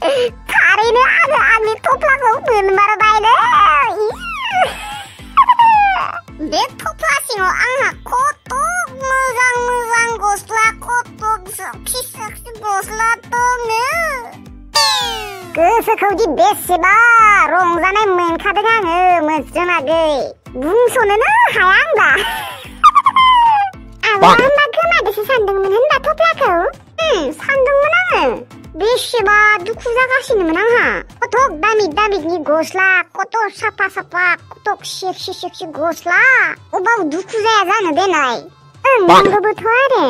थारैनो आङो आंनि थफ्लाखौ मोनमारबायलै। बे थफ्ला सिङाव आंहा खथ' मोजां मोजां गस्ला खथ' सोक्सि गस्ला दङो। गोसोखौदि बेसेबा रंजानाय मोनखादों आङो मोजोनागै बुंस'नोनो हाया आंबा। आब'आ होनबा गोमादोंसो सानदोंमोन होनबा थफ्लाखौ? सानदोंमोन आङो। बेसेबा दुखु जागासिनोमोन आंहा। कतक दामि दामिनि गस्ला कत साफा साफा कतक सेक्सि गस्ला अबाव दुखु जाया जानो देनाय। नांगौबोथ' आरो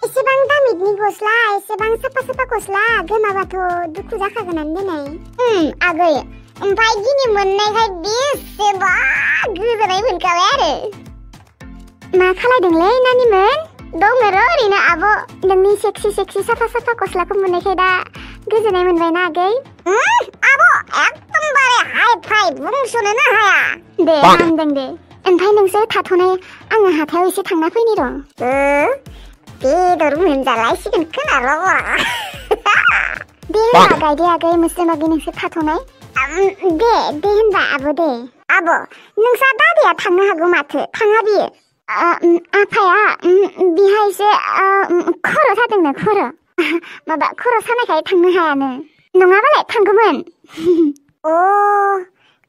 एसेबां दामिनि गस्ला एसेबां साफा साफा गस्ला गोमाबाथ' दुखु जाखागोनानो देनाय। आगै ओमफ्राय दिनै मोननायखाय बेसेबा गोजोननाय मोनखाबाय आरो। मा खालायदोंलै नानिमोन? दङ र' ओरैनो आब'। नोंनि सेक्सि साफा साफा गस्लाखौ मोननायखाय दा गोजोननाय मोनबायना आगै? आब' एकदमबारे हाय फाय बुंस'नोनो हाया। दे हामदों दे। ओमफ्राय नोंसोर थाथ'नाय आङो हाथायाव एसे थांना फैनि र'। बेदर मोनजालायसिगोन खोना र'। दे होनबा गायदे आगै मोस्रोमागै नोंसोर थाथ'नाय। दे होनबा आब' दे। आब' नोंसा दादाया थांनो हागौ माथो थाङा बियो? आफाया बिहायसो खर' सादोंनो माबा खर' सानायखाय थांनो हायानो। नङाबालाय थांगौमोन। अ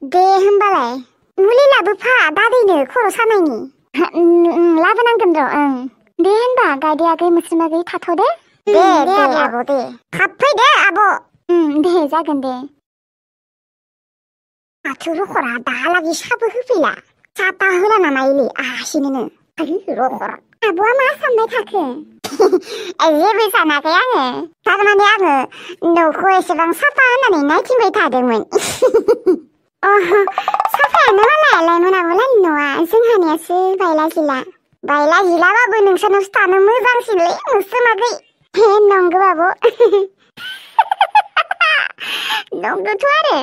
दे होनबालाय मुलि लाबोफा दादैनो खर' सानायनि। लाबोनांगोन र'। दे होनबा गायदे आगै मोस्रोमागै थाथ'दे। दे आब' दे थाब फै दे आब'। दे जागोन दे। माथो रखरा दाहालागै साबो होफैला। साता होला नामायलै आसिनोनो। रखर आब'आ मा सानबाय थाखो? जेबो सानाखै आङो। थारमाने आङो न'खौ एसेबां साफा होननानै नायथिंबाय थादोंमोन। साफायानो मालाय मोनाबोलानि न'आ जोंहानियासो बायला जिलाबाबो नोंसोरनावसो थानो मोजांसिनलै मोस्रोमागै। नंगौ आब'। नंगौथ' आरो।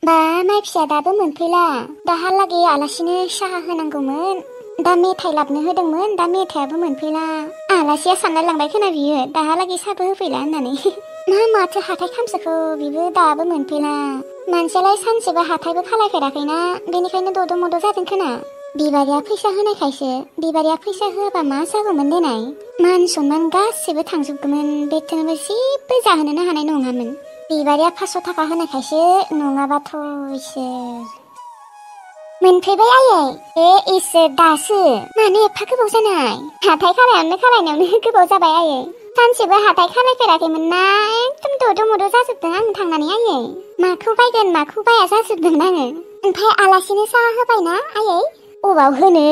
बा माइ फिसा दाबो मोनफैला। दाहालागै आलासिनो साहा होनांगौमोन। दा मेथाइ लाबनो होदोंमोन दा मेथाइयाबो मोनफैला। आलासिया सानना लांबाय खोना बियो दाहालागै साबो होफैला होननानै। माथो हाथाय खामसोखौ बिबो दाबो मोनफैला। मानसियालाय सानसेबो हाथायबो खालायफेराखैना बेनिखायनो दद' मद' जादों खोना। बिबारिया फैसा होनायखायसो। बिबारिया फैसा होआबा मा जागौमोन देनाय? मान सनमान गासैबो थांजोबगौमोन। बेथनबो जेबो जाहोनोनो हानाय नङामोन। बिबारिया 500 थाखा होनायखायसो नङाबाथ' इसोर। मोनफैबाय आयै। इसोर दासो मानो एफा गोबाव जानाय? हाथाय खालायनायावनो गोबाव जाबाय आयै। सानसेबो हाथाय खालायफेराखैमोन ना एकदम दद' मद' जाजोबदों आं थांनानै आयै। माखौ बायगोन माखौ बाया जाजोबदों आङो। ओमफ्राय आलासिनो साहा होबायना आयै? अबाव होनो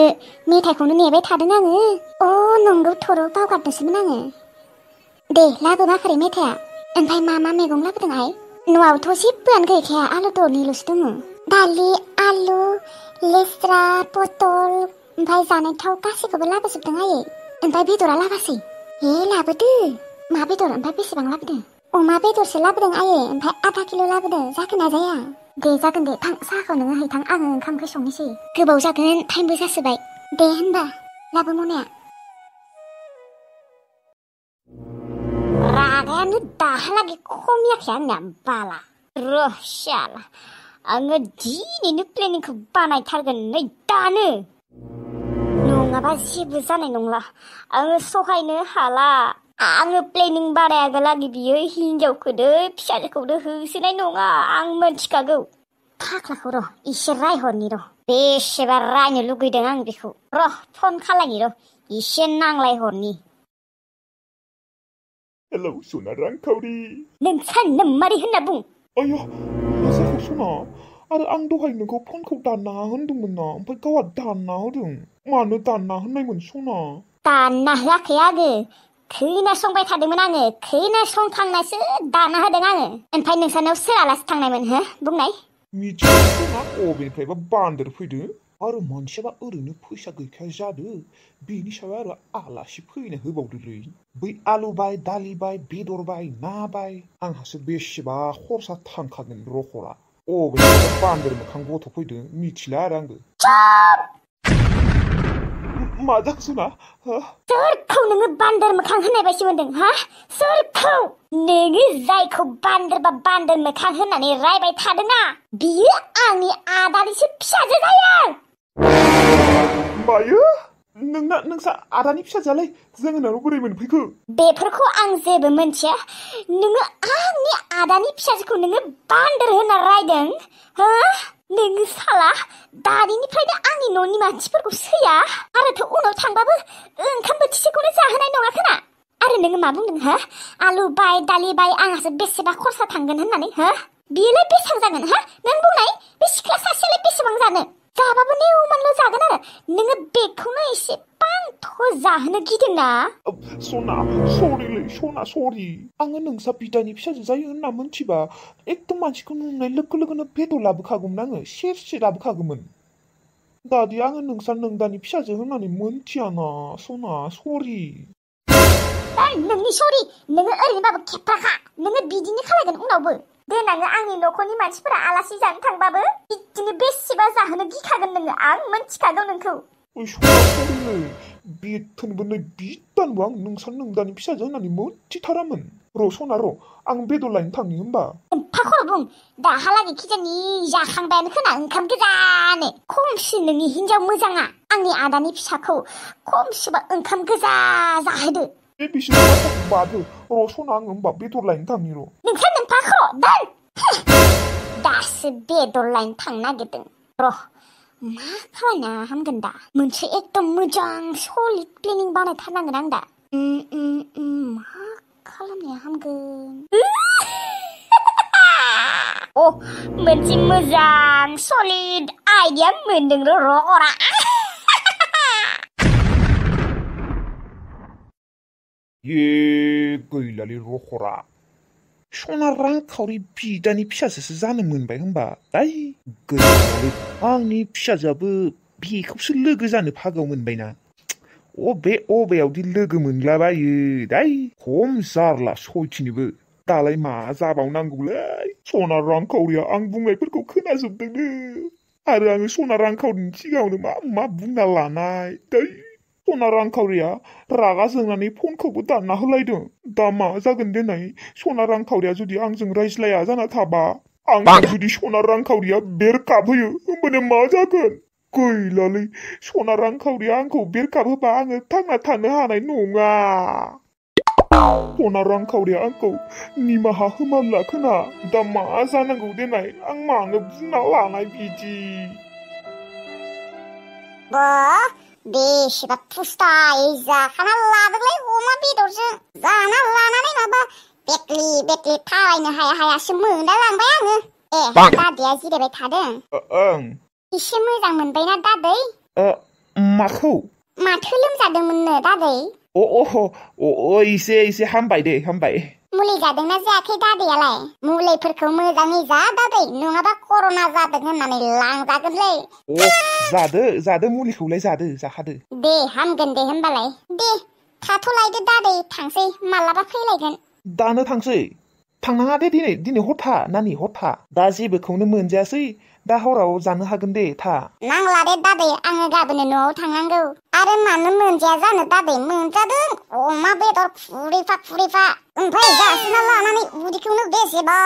मेथाइखौनो नेबाय थादों आङो। नंगौ थर' बावगारदोंसोमोन आङो। दे लाबो माखारै मेथाइया। ओमफ्राय मा मैगं लाबोदोंहाय? न'आवथ' जेबोआनो गैखाया आलु दरनैल'सो दङ। दालि आलु लेस्रा पटल ओमफ्राय जानाय थाव गासैखौबो लाबोजोबदों आयै। ओमफ्राय बेदरा लाबासै? लाबोदो। मा बेदर ओमफ्राय बेसेबां लाबोदों? अमा बेदरसो लाबोदों आयै ओमफ्राय आधा किल' लाबोदों। जागोन ना जाया? दे जागोन दे थां साहाखौ नोङो हैथां आङो ओंखाम ओंख्रि संनोसै। गोबाव जागोन टाइमबो जासोबाय। दे होनबा लाबो मनाया। रागायानो दाहालागै खमियाखै आंनिया बाला। शाला आङो दिनैनो प्लेनिंखौ बानायथारगोन नै दानो। नङाबा जेबो जानाय नंला। आङो सहायनो हाला। आङो प्लेनिं बानायागोलागै बियो हिनजावखौदो फिसाजोखौदो होसोनाय नङा आं मोनथिखागौ। थाख्लाखौ र' इसे रायहरनि र'। बेसेबा रायनो लुगैदों आं बेखौ। र' फन खालायनि र' इसे नांलायहरनि। हेलौ सना रांखावरि। नों साननो मारै होनना बुं। आया मा जाखो सना? आरो आं दहाय नोंखौ फनखौ दानना होनदोंमोन ना ओमफ्राय गावहा दानना होदों। मानो दानना होननायमोन सना? दानना होआखै आङो। खोनासंबाय थादोंमोन आङो। खोनासंखांनासो दानना होदों आङो। ओमफ्राय नोंसानाव सोर आलासि थांनायमोन हो बुंनाय? मिथिया सना अबेनिफ्रायबा बान्दर फैदो। आरो मानसियाबा ओरैनो फैसा गैखाया जादो। बेनि सायाव आरो आलासि फैनो होबावदोलै। बै आलु बाय दालि बाय बेदर बाय ना बाय आंहासो बेसेबा खरसा थांखागोन रखरा। अबेनिफ्रायबा बान्दर मोखां गथ' फैदो मिथिला आरो आंबो। मा जाखोसोना हो सोरखौ नोङो बान्दर मोखां होननाय बायदि मोनदों हा सोरखौ नोङो जायखौ बान्दर बा बान्दर मोखां होननानै रायबाय थादोंना बियो आंनि आदानिसो फिसाजो जायो मायो नोंसा आदानि फिसाजोआलाय जोंनाव बोरै मोनफैखो बेफोरखौ आं जेबो मोनथिया नोङो आंनि आदानि फिसाजोखौ नोङो बान्दर होनना रायदों हो नोङो साला दानिनिफ्रायनो आंनि न'नि मानसिफोरखौ सैया आरोथ' उनाव थांबाबो ओंखाम बोथिसेखौनो जाहोनाय नङा खोना आरो नोङो मा बुंदों हो आलु बाय दालि बाय आंहासो बेसेबा खरसा थांगोन होननानै हो बेलाय बेसेबां जागोन हा नों बुंनाय बे सिख्ला सासेयालाय बेसेबां जानो जाबाबो नेवमानल' जागोन आरो नोङो बेखौनो एसे बांथ' जाहोनो गिदोंना सना सरि आङो नोंसा बिदानि फिसाजो जायो होनना मोनथिबा एकदम मानसिखौ नुनाय लोगो लोगोनो बेदर लाबोखागौमोन आङो सेरसे लाबोखागौमोन दादि आङो नोंसा नोंदानि फिसाजो होननानै मोनथियाना सना सरि नोंनि सरि नोङो ओरैनोबाबो खेफ्राखा नोङो बिदिनो खालायगोन उनावबो देनाङो आंनि न'खरनि मानसिफोरा आलासि जानो थांबाबो बिदिनो बेसेबा जाहोनो गिखागोन नोङो आं मोनथिखागौ नोंखौ सरि बेथोनबो नै बिदानबो आं नोंसा नोंदानि फिसाजो होननानै मोनथिथारामोन र' सना र' आं बेदर लायनो थांनि होमबा फाखर बुं दाहालागै खिजानि जाखांबायानो खोना ओंखाम गोजानो खमसि नोंनि हिनजाव मोजाङा आंनि आदानि फिसाखौ खमसिबा ओंखाम गोजा जाहोदो बिसोर बादो र' सना आङो होमबा बेदर लायनो थांनि र' नोंसा नोंफाखर दोन दासो बेदर लायनो थांनो नागिरदों र' मा खालायना हामगोन दा मोनसे एकदम मोजां सलिड प्लेनिं बानायथारनांगोन आं दा मा खालामनाया हामगोन अ मोनसे मोजां सलिड आइडिया मोनदों र'रा गैलालै रखरा सना रांखावरि बिदानि फिसाजोसो जानो मोनबाय होनबा दाय गैलालै आंनि फिसाजोआबो बेखौसो लोगो जानो भागाव मोनबायना अबेयावदि लोगो मोनलाबायो दाय खम जारला सयथिनोबो दालाय मा जाबावनांगौलै सना रांखावरिया आं बुंनायफोरखौ खोनाजोबदोंनो आरो आङो सना रांखावरिनि सिगाङावनो मा बुंना लानाय दै सना रांखावरिया रागा जोंनानै फनखौबो दानना होलायदों दा मा जागोन देनाय सना रांखावरिया जुदि आंजों रायज्लाया जाना थाबा आंखौ जुदि सना रांखावरिया बेरकाब होयो होमबानो मा जागोन गैलालै सना रांखावरिया आंखौ बेरकाब होबा आङो थांना थानो हानाय नङा सना रांखावरिया आंखौ निमाहा होमारला खोना दा मा जानांगौ देनाय आं मानो बुंना लानाय बिदि बेसेबा पुस्टायै जाखाना लादोंलै अमा बेदरजों जाना लानानै माबा बेटलि थाबायनो हायासो मोनलायलांबाय आङो दादैया जिरायबाय थादों ओं एसे मोजां मोनबायना दादै माखौ माथो लोमजादोंमोननो दादै एसे हामबाय दे हामबाय मुलि जादोंना जायाखै दादैयालाय मुलिफोरखौ मोजाङै जा दादै नङाबा कर'ना जादों होननानै लांजागोनलै जादो मुलिखौलाय जाखादो दे हामगोन दे होमबालाय दे थाथ'लायदो दादै थांसै मालाबा फैलायगोन दानो थांसै थांनाङा दे दिनै हरथा नानि हरथा दा जेबोखौनो मोनजायासै दा हराव जानो हागोन दे था नांला दे दादै आङो गाबोनो न'आव थांनांगौ आरो मानो मोनजाया जानो दादै मोनजादों अमा बेदर फुरिफा ओमफ्राय जासिना लानानै उदैखौनो बेसेबा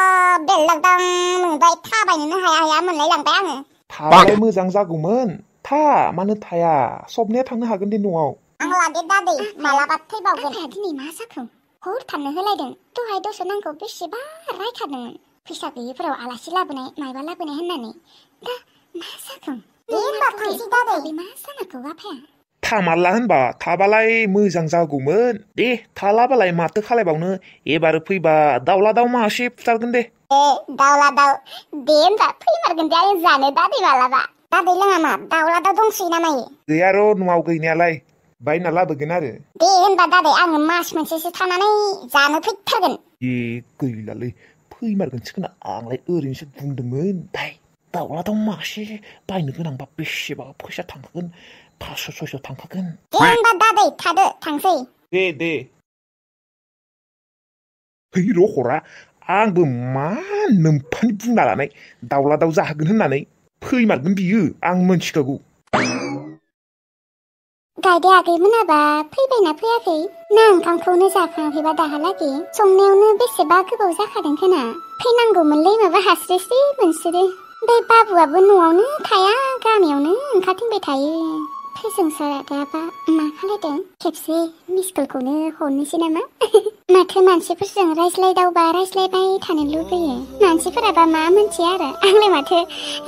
बेरलांदां मोनबाय थाबायनोनो हाया मोनलायलांबाय आङो थाबालाय मोजां जागौमोन था मानो थाया सबनिया थांनो हागोन दे न'आव नांला दे दादै मालाबा फैबावगोन दिनै मा जाखो हर थानो होलायदों दहाय दसे नांगौ बेसेबा रायखादोंमोन फैसा गैयिफोराव आलासि लाबोनाय मायबा लाबोनाय होननानै दा मा जाखो दे होनबा थांसै दादै मा जानांगौ आफाया थामारला होनबा थाबालाय मोजां जागौमोन दे थालाबालाय माथो खालायबावनो एबार फैबा दाउला दाउ मासे फुथारगोन दे दाउला दाउ दे होनबा फैमारगोन दे आं जानो दादै मालाबा दादै लोङा मा दाउला दाउ दंसै ना मायो गैया र' न'आव गैनायालाय बायना लाबोगोन आरो दे होनबा दादै आङो मास मोनसेसो थानानै जानो फैथारगोन गैलालै फैमारगोनसो खोना आंलाय ओरैनोसो बुंदोंमोन दाउला दाउ मासे बायनो गोनांबा बेसेबा फैसा थांखागोन 500-600 थांखागोन दे होनबा दादै थादो थांसै दे है रखरा आंबो मा नोम्फानि बुंना लानाय दाउला दाउ जाहोगोन होननानै फैमारगोन बियो आं मोनथिखागौ गायदे आगैमोनाबा फैबायना फैयाखै ना ओंखामखौनो जाखाङाखैबा दाहालागै संनायावनो बेसेबा गोबाव जाखादों खोना फैनांगौमोनलै माबा हास्रिस्रि मोनसोदो बे बाबुआबो न'आवनो थाया गामियावनो ओंखारथिंबाय थायो फोजोंसारा दाबा मा खालायदों खेबसे मिसकलखौनो हरनोसै नामा माथो मानसिफोरजों रायज्लायदावबा रायज्लायबाय थानो लुबैयो मानसिफोराबा मा मोनथिया आरो आंलाय माथो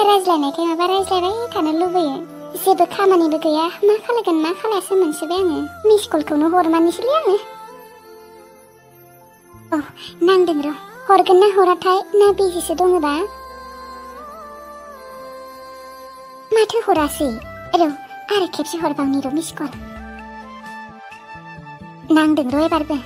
रायज्लायनायखाय माबा रायज्लायबाय थानो लुबैयो जेबो खामानिबो गैया मा खालायगोन मा खालायासो मोनसोबाय आङो मिसकलखौनो हरमानिसैलै आङो नांदों र' हरगोन ना हराथाय ना बिजिसो दङबा माथो हरासै र' आरो खेबसे हरबावनि र' मिसकल नांदों र' एबारबो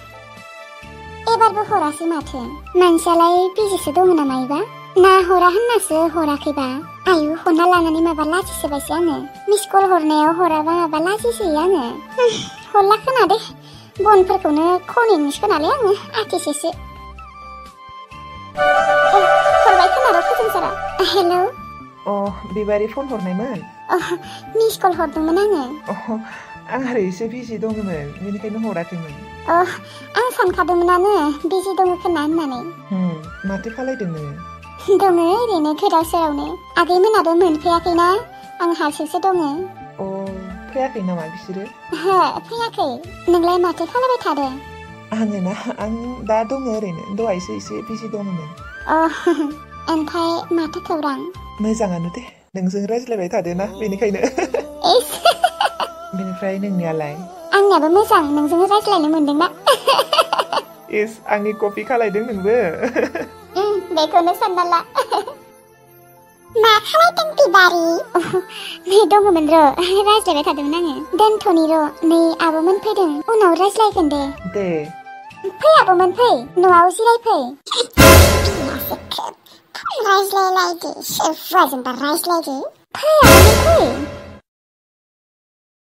हरासै माथो मानसियालाय बिजिसो दङ नामा इबा ना हरा होननासो हराखैबा आयु हरना लानानै माबा लाजिसोबायसै आङो मिसकल हरनायाव हराबा माबा लाजिसोयो आङो हरला खोना दे बनफोरखौनो खनेनोसो खोनालै आङो आथिसेसो हरबाय खोना र' फोजोंसारा हेलौ बिबारि फन हरनायमोन मिसकल हरदोंमोन आङो आं आरो एसे बिजि दङमोन बेनिखायनो हराखैमोन आं सानखादोंमोनानो बिजि दङ खोना होननानै माथो खालायदों नोङो दङ ओरैनो गोदाव सोरावनो आगैमोनाबो मोनफैयाखैना आं हारसिंसो दङ फैयाखै नामा बिसोरो हो फैयाखै नोंलाय माथो खालायबाय थादों आङो ना आं दा दङ ओरैनो दहायसो एसे बिजि दङमोन ओमफ्राय माथो खौरां मोजाङानो दे नोंजों रायज्लायबाय थादोना बेनिखायनो बेनिफ्राय नोंनियालाय आंनियाबो मोजां नोंजों रायज्लायनो मोनदोंना आंनि कपि खालायदों नोंबो बेखौनो सानना ला मा खालायदों बिबारि नै दङमोन र' रायज्लायबाय थादोंमोन आङो दोनथ'नि र' नै आब'मोन फैदों उनाव रायज्लायगोन दे फै आब'मोन फै न'आव जिरायफै रायज्लायलायदो सोर हौवाजोंबा रायज्लायदो फै आब'मोन फै